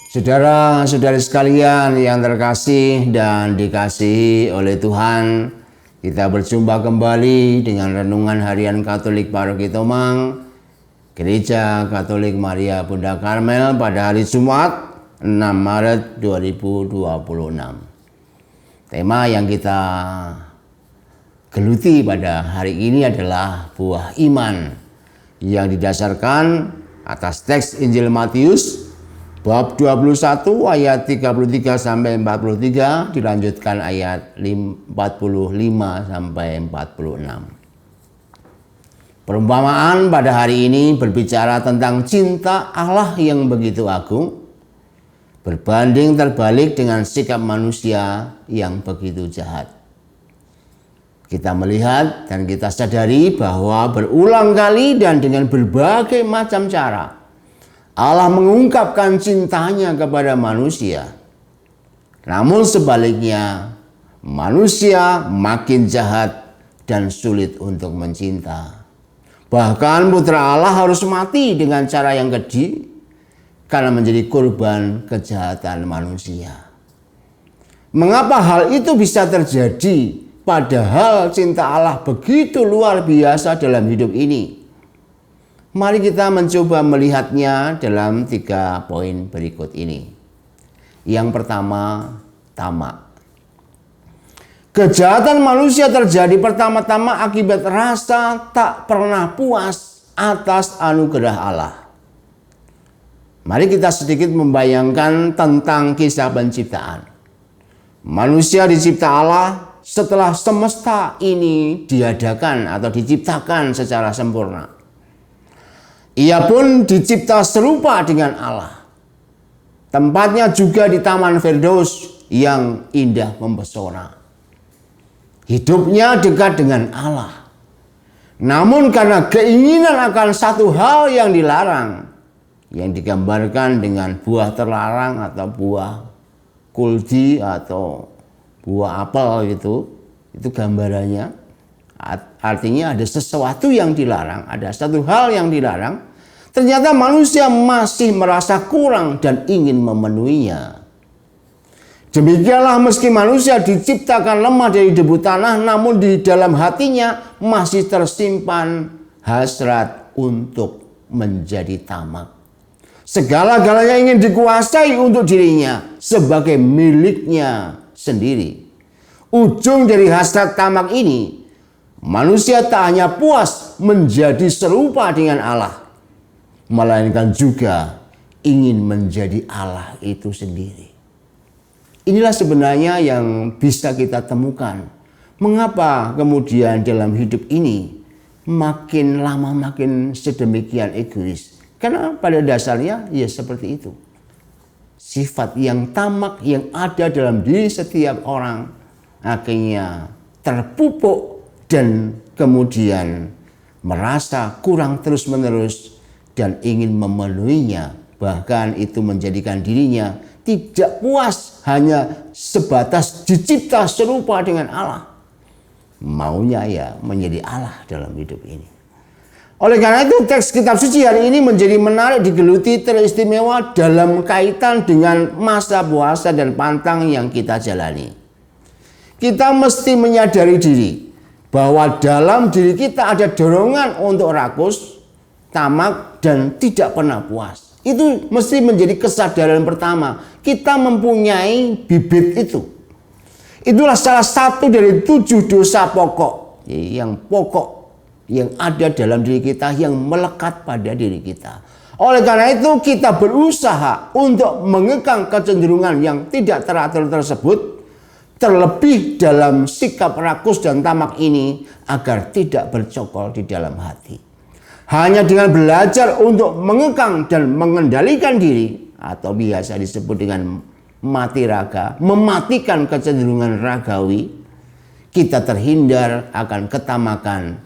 Saudara-saudari sekalian yang terkasih dan dikasihi oleh Tuhan, kita berjumpa kembali dengan Renungan Harian Katolik Paroki Tomang, Gereja Katolik Maria Bunda Karmel pada hari Jumat 6 Maret 2026. Tema yang kita geluti pada hari ini adalah buah iman yang didasarkan atas teks Injil Matius bab 21 ayat 33 sampai 43, dilanjutkan ayat 45 sampai 46. Perumpamaan pada hari ini berbicara tentang cinta Allah yang begitu agung berbanding terbalik dengan sikap manusia yang begitu jahat. Kita melihat dan kita sadari bahwa berulang kali dan dengan berbagai macam cara Allah mengungkapkan cintanya kepada manusia. Namun sebaliknya, manusia makin jahat dan sulit untuk mencinta. Bahkan putra Allah harus mati dengan cara yang keji karena menjadi korban kejahatan manusia. Mengapa hal itu bisa terjadi padahal cinta Allah begitu luar biasa dalam hidup ini? Mari kita mencoba melihatnya dalam 3 poin berikut ini. Yang pertama, tamak. Kejahatan manusia terjadi pertama-tama akibat rasa tak pernah puas atas anugerah Allah. Mari kita sedikit membayangkan tentang kisah penciptaan. Manusia dicipta Allah setelah semesta ini diadakan atau diciptakan secara sempurna. Ia pun dicipta serupa dengan Allah. Tempatnya juga di Taman Firdaus yang indah mempesona. Hidupnya dekat dengan Allah. Namun karena keinginan akan satu hal yang dilarang, yang digambarkan dengan buah terlarang atau buah kuldi atau buah apel itu gambarannya. Artinya ada sesuatu yang dilarang, ada satu hal yang dilarang. Ternyata manusia masih merasa kurang dan ingin memenuhinya. Demikianlah meski manusia diciptakan lemah dari debu tanah, namun di dalam hatinya masih tersimpan hasrat untuk menjadi tamak. Segala-galanya ingin dikuasai untuk dirinya sebagai miliknya sendiri. Ujung dari hasrat tamak ini, manusia tak hanya puas menjadi serupa dengan Allah, melainkan juga ingin menjadi Allah itu sendiri. Inilah sebenarnya yang bisa kita temukan. Mengapa kemudian dalam hidup ini makin lama makin sedemikian egois? Karena pada dasarnya ya seperti itu. Sifat yang tamak yang ada dalam diri setiap orang akhirnya terpupuk dan kemudian merasa kurang terus-menerus dan ingin memenuhinya, bahkan itu menjadikan dirinya tidak puas hanya sebatas dicipta serupa dengan Allah. Maunya ya menjadi Allah dalam hidup ini. Oleh karena itu teks kitab suci hari ini menjadi menarik digeluti, teristimewa dalam kaitan dengan masa puasa dan pantang yang kita jalani. Kita mesti menyadari diri bahwa dalam diri kita ada dorongan untuk rakus, tamak, dan tidak pernah puas. Itu mesti menjadi kesadaran pertama. Kita mempunyai bibit itu. Itulah salah satu dari 7 dosa pokok yang ada dalam diri kita, yang melekat pada diri kita. Oleh karena itu kita berusaha untuk mengekang kecenderungan yang tidak teratur tersebut, terlebih dalam sikap rakus dan tamak ini, agar tidak bercokol di dalam hati. Hanya dengan belajar untuk mengekang dan mengendalikan diri, atau biasa disebut dengan mati raga, mematikan kecenderungan ragawi, kita terhindar akan ketamakan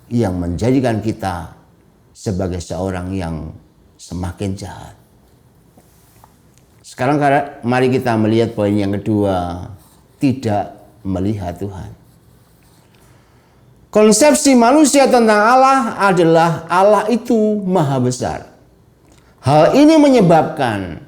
yang menjadikan kita sebagai seorang yang semakin jahat. Sekarang mari kita melihat poin yang kedua, tidak melihat Tuhan. Konsepsi manusia tentang Allah adalah Allah itu maha besar. Hal ini menyebabkan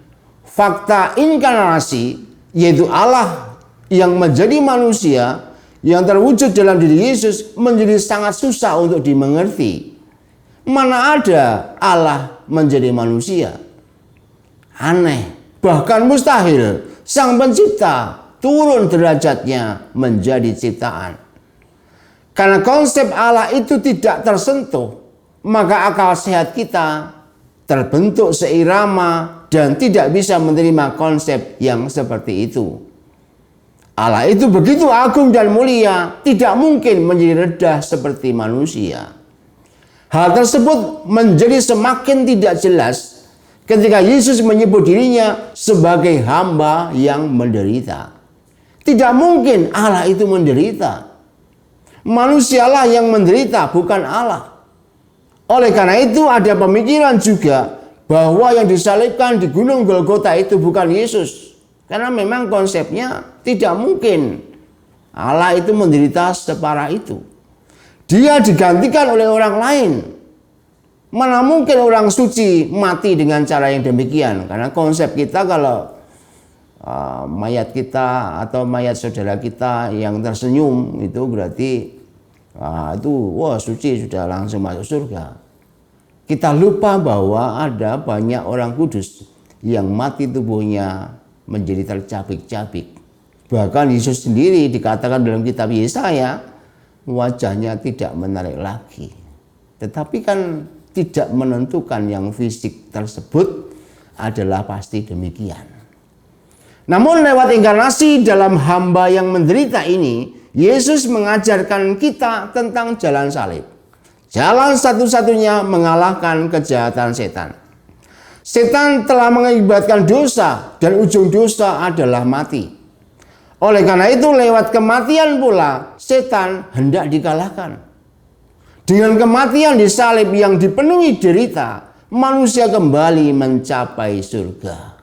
fakta inkarnasi, yaitu Allah yang menjadi manusia, yang terwujud dalam diri Yesus, menjadi sangat susah untuk dimengerti. Mana ada Allah menjadi manusia? Aneh, bahkan mustahil Sang Pencipta turun derajatnya menjadi ciptaan. Karena konsep Allah itu tidak tersentuh, maka akal sehat kita terbentuk seirama dan tidak bisa menerima konsep yang seperti itu. Allah itu begitu agung dan mulia, tidak mungkin menjadi rendah seperti manusia. Hal tersebut menjadi semakin tidak jelas ketika Yesus menyebut dirinya sebagai hamba yang menderita. Tidak mungkin Allah itu menderita. Manusialah yang menderita, bukan Allah. Oleh karena itu ada pemikiran juga bahwa yang disalibkan di Gunung Golgota itu bukan Yesus. Karena memang konsepnya tidak mungkin Allah itu menderita separah itu. Dia digantikan oleh orang lain. Mana mungkin orang suci mati dengan cara yang demikian? Karena konsep kita kalau mayat kita atau mayat saudara kita yang tersenyum itu berarti itu wah suci, sudah langsung masuk surga. Kita lupa bahwa ada banyak orang kudus yang mati tubuhnya menjadi tercabik-cabik. Bahkan Yesus sendiri dikatakan dalam kitab Yesaya, wajahnya tidak menarik lagi. Tetapi kan tidak menentukan yang fisik tersebut adalah pasti demikian. Namun lewat inkarnasi dalam hamba yang menderita ini, Yesus mengajarkan kita tentang jalan salib. Jalan satu-satunya mengalahkan kejahatan setan. Setan telah mengakibatkan dosa dan ujung dosa adalah mati. Oleh karena itu lewat kematian pula setan hendak dikalahkan. Dengan kematian di salib yang dipenuhi derita, manusia kembali mencapai surga.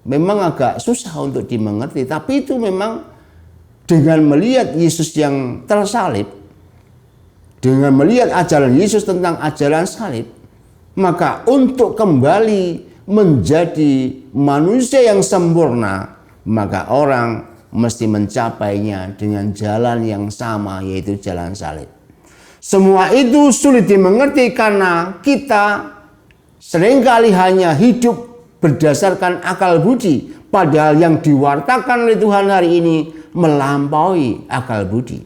Memang agak susah untuk dimengerti, tapi itu memang dengan melihat Yesus yang tersalib, dengan melihat ajaran Yesus tentang ajaran salib, maka untuk kembali menjadi manusia yang sempurna, maka orang mesti mencapainya dengan jalan yang sama, yaitu jalan salib. Semua itu sulit dimengerti karena kita seringkali hanya hidup berdasarkan akal budi, padahal yang diwartakan oleh Tuhan hari ini melampaui akal budi.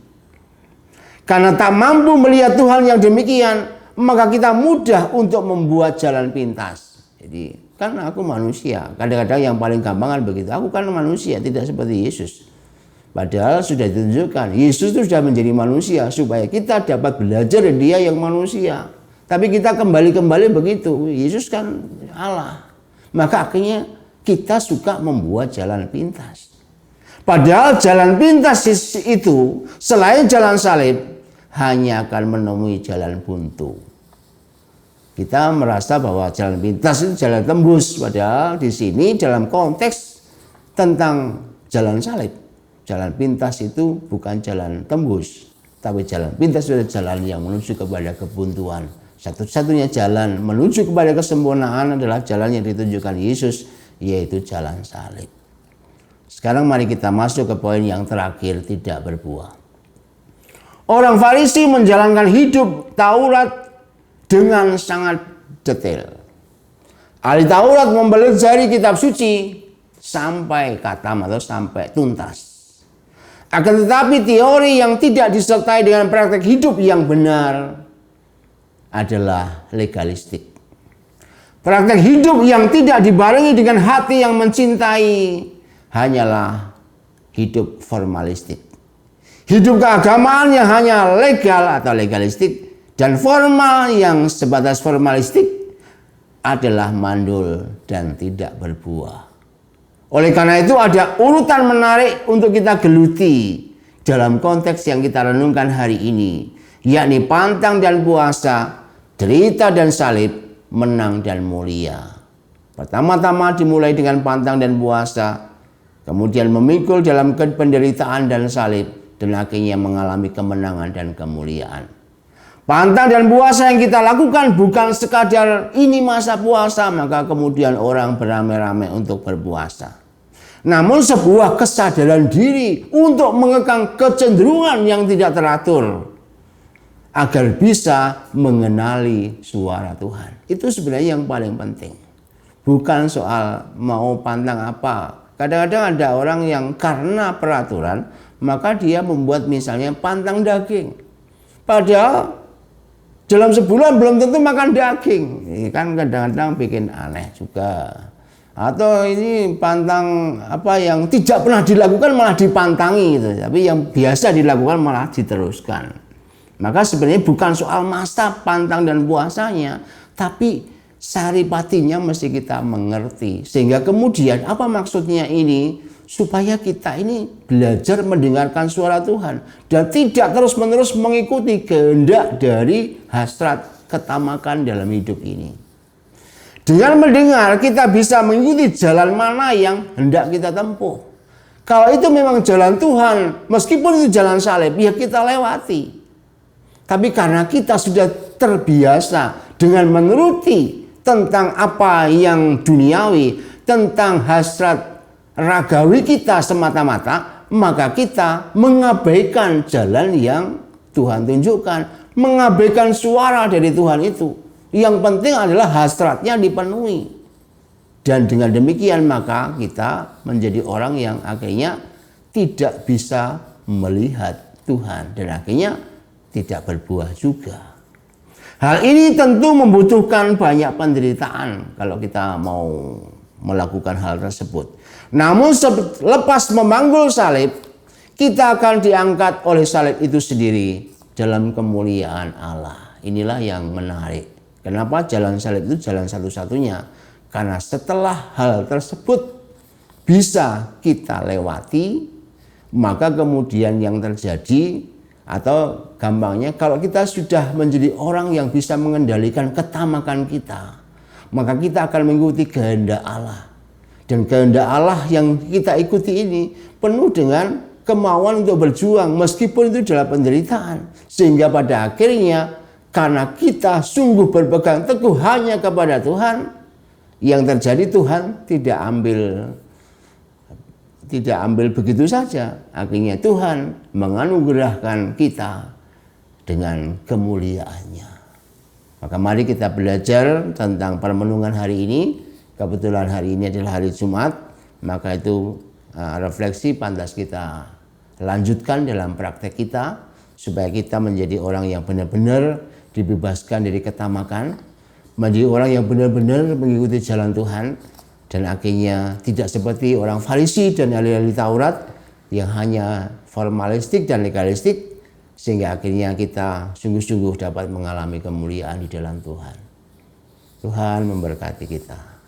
Karena tak mampu melihat Tuhan yang demikian, maka kita mudah untuk membuat jalan pintas. Jadi kan aku manusia, kadang-kadang yang paling gampang kan begitu. Aku kan manusia, tidak seperti Yesus. Padahal sudah ditunjukkan Yesus itu sudah menjadi manusia supaya kita dapat belajar dari Dia yang manusia. Tapi kita kembali begitu. Yesus kan Allah. Maka akhirnya kita suka membuat jalan pintas. Padahal jalan pintas itu selain jalan salib hanya akan menemui jalan buntu. Kita merasa bahwa jalan pintas itu jalan tembus, padahal di sini dalam konteks tentang jalan salib, jalan pintas itu bukan jalan tembus, tapi jalan pintas itu jalan yang menuju kepada kebuntuan. Satu-satunya jalan menuju kepada kesempurnaan adalah jalan yang ditunjukkan Yesus, yaitu jalan salib. Sekarang mari kita masuk ke poin yang terakhir, tidak berbuah. Orang Farisi menjalankan hidup Taurat dengan sangat detail. Ahli Taurat mempelajari kitab suci sampai khatam atau sampai tuntas. Akan tetapi teori yang tidak disertai dengan praktek hidup yang benar adalah legalistik. Praktek hidup yang tidak dibarengi dengan hati yang mencintai hanyalah hidup formalistik. Hidup keagamaan yang hanya legal atau legalistik dan formal yang sebatas formalistik adalah mandul dan tidak berbuah. Oleh karena itu ada urutan menarik untuk kita geluti dalam konteks yang kita renungkan hari ini, yakni pantang dan puasa, derita dan salib, menang dan mulia. Pertama-tama dimulai dengan pantang dan puasa, kemudian memikul dalam penderitaan dan salib, dan akhirnya mengalami kemenangan dan kemuliaan. Pantang dan puasa yang kita lakukan bukan sekadar ini masa puasa maka kemudian orang beramai-ramai untuk berpuasa. Namun sebuah kesadaran diri untuk mengekang kecenderungan yang tidak teratur agar bisa mengenali suara Tuhan. Itu sebenarnya yang paling penting. Bukan soal mau pantang apa. Kadang-kadang ada orang yang karena peraturan maka dia membuat misalnya pantang daging. Padahal dalam sebulan belum tentu makan daging. Ini kan kadang-kadang bikin aneh juga. Atau ini pantang apa yang tidak pernah dilakukan malah dipantangi gitu. Tapi yang biasa dilakukan malah diteruskan. Maka sebenarnya bukan soal masa pantang dan puasanya, tapi saripatinya mesti kita mengerti. Sehingga kemudian apa maksudnya ini? Supaya kita ini belajar mendengarkan suara Tuhan dan tidak terus-menerus mengikuti kehendak dari hasrat ketamakan dalam hidup ini. Dengan mendengar kita bisa mengikuti jalan mana yang hendak kita tempuh. Kalau itu memang jalan Tuhan, meskipun itu jalan salib, ya kita lewati. Tapi karena kita sudah terbiasa dengan menuruti tentang apa yang duniawi, tentang hasrat ragawi kita semata-mata, maka kita mengabaikan jalan yang Tuhan tunjukkan, mengabaikan suara dari Tuhan itu. Yang penting adalah hasratnya dipenuhi. Dan dengan demikian maka kita menjadi orang yang akhirnya tidak bisa melihat Tuhan dan akhirnya tidak berbuah juga. Hal ini tentu membutuhkan banyak penderitaan kalau kita mau melakukan hal tersebut. Namun lepas memanggul salib, kita akan diangkat oleh salib itu sendiri dalam kemuliaan Allah. Inilah yang menarik. Kenapa jalan salib itu jalan satu-satunya? Karena setelah hal tersebut bisa kita lewati, maka kemudian yang terjadi, atau gampangnya kalau kita sudah menjadi orang yang bisa mengendalikan ketamakan kita, maka kita akan mengikuti kehendak Allah. Dan kehendak Allah yang kita ikuti ini penuh dengan kemauan untuk berjuang meskipun itu adalah penderitaan. Sehingga pada akhirnya karena kita sungguh berpegang teguh hanya kepada Tuhan, yang terjadi Tuhan tidak ambil begitu saja. Akhirnya Tuhan menganugerahkan kita dengan kemuliaannya. Maka mari kita belajar tentang permenungan hari ini. Kebetulan hari ini adalah hari Jumat, maka itu refleksi pantas kita lanjutkan dalam praktek kita supaya kita menjadi orang yang benar-benar dibebaskan dari ketamakan, menjadi orang yang benar-benar mengikuti jalan Tuhan dan akhirnya tidak seperti orang Farisi dan ahli-ahli Taurat yang hanya formalistik dan legalistik, sehingga akhirnya kita sungguh-sungguh dapat mengalami kemuliaan di dalam Tuhan. Tuhan memberkati kita.